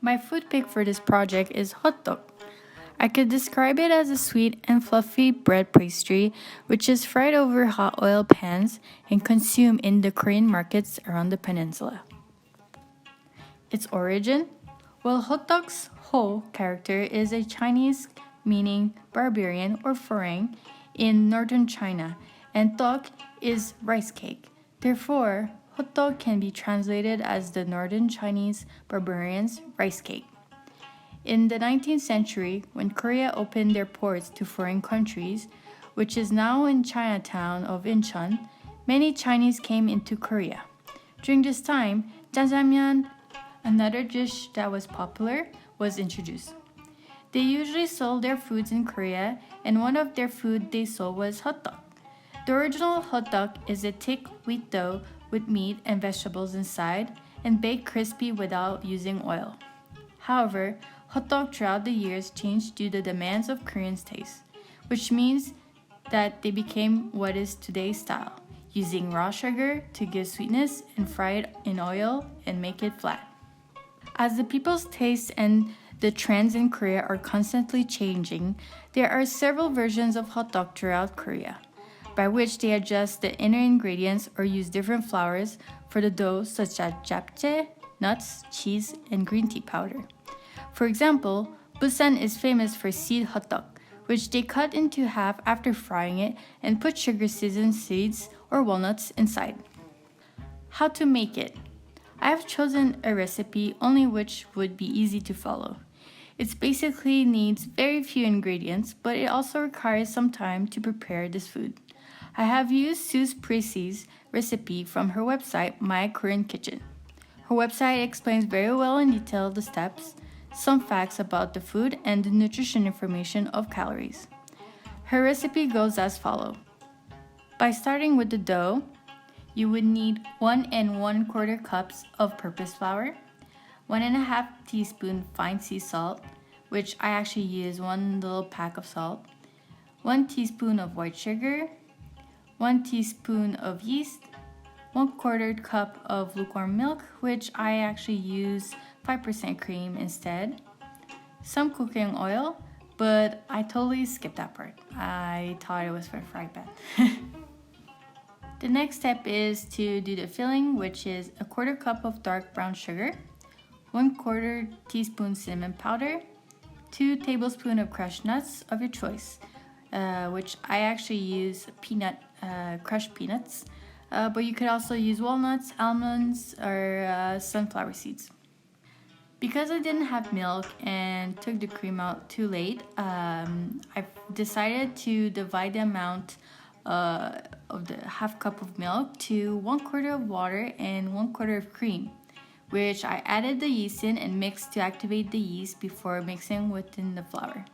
My food pick for this project is hotteok. I could describe it as a sweet and fluffy bread pastry which is fried over hot oil pans and consumed in the Korean markets around the peninsula. Its origin? Well, hotteok's ho character is a Chinese meaning barbarian or foreign in northern China, and tok is rice cake. Therefore, hotteok can be translated as the northern Chinese barbarian's rice cake. In the 19th century, when Korea opened their ports to foreign countries, which is now in Chinatown of Incheon, many Chinese came into Korea. During this time, jjajangmyeon, another dish that was popular, was introduced. They usually sold their foods in Korea, and one of their food they sold was hotteok. The original hotteok is a thick wheat dough with meat and vegetables inside and baked crispy without using oil. However, hotteok throughout the years changed due to the demands of Koreans' taste, which means that they became what is today's style, using raw sugar to give sweetness and fry it in oil and make it flat. As the people's tastes and the trends in Korea are constantly changing, there are several versions of hotteok throughout Korea, by which they adjust the inner ingredients or use different flours for the dough such as japchae, nuts, cheese, and green tea powder. For example, Busan is famous for seed hotteok, which they cut into half after frying it and put sugar seasoned seeds or walnuts inside. How to make it? I have chosen a recipe only which would be easy to follow. It basically needs very few ingredients, but it also requires some time to prepare this food. I have used Sue's Prissie's recipe from her website, My Korean Kitchen. Her website explains very well in detail the steps, some facts about the food, and the nutrition information of calories. Her recipe goes as follows. By starting with the dough, you would need 1 1/4 cups of purpose flour, 1.5 teaspoon fine sea salt, which I actually use 1 little pack of salt, 1 teaspoon of white sugar, 1 teaspoon of yeast, 1/4 cup of lukewarm milk, which I actually use 5% cream instead, some cooking oil, but I totally skipped that part. I thought it was for fry pan. The next step is to do the filling, which is 1/4 cup of dark brown sugar, 1/4 teaspoon cinnamon powder, 2 tablespoons of crushed nuts of your choice, which I actually use crushed peanuts, but you could also use walnuts, almonds, or sunflower seeds. Because I didn't have milk and took the cream out too late, I decided to divide the amount of the half cup of milk to 1/4 of water and 1/4 of cream, which I added the yeast in and mixed to activate the yeast before mixing within the flour.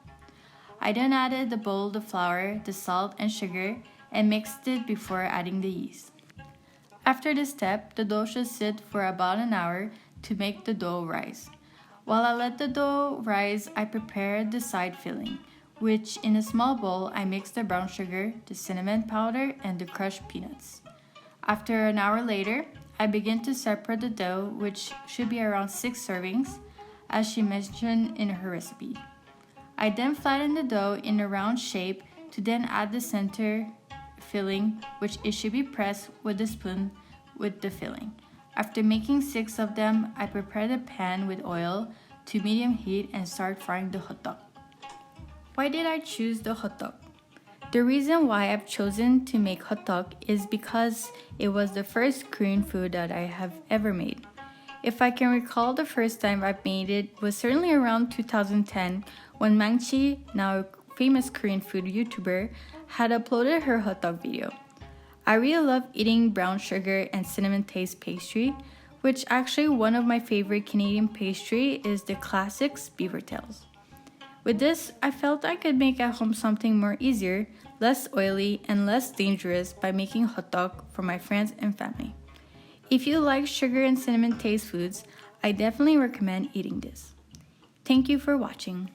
I then added the bowl of the flour, the salt, and sugar and mixed it before adding the yeast. After this step, the dough should sit for about an hour to make the dough rise. While I let the dough rise, I prepared the side filling, which in a small bowl I mixed the brown sugar, the cinnamon powder, and the crushed peanuts. After an hour later, I began to separate the dough, which should be around 6 servings, as she mentioned in her recipe. I then flattened the dough in a round shape to then add the center filling, which it should be pressed with a spoon with the filling. After making 6 of them, I prepared a pan with oil to medium heat and start frying the hotteok. Why did I choose the hotteok? The reason why I've chosen to make hotteok is because it was the first Korean food that I have ever made. If I can recall, the first time I've made it was certainly around 2010 when Mangchi, now a famous Korean food YouTuber, had uploaded her hotteok video. I really love eating brown sugar and cinnamon taste pastry, which actually one of my favorite Canadian pastry is the classics beaver tails. With this, I felt I could make at home something more easier, less oily, and less dangerous by making hotteok for my friends and family. If you like sugar and cinnamon taste foods, I definitely recommend eating this. Thank you for watching.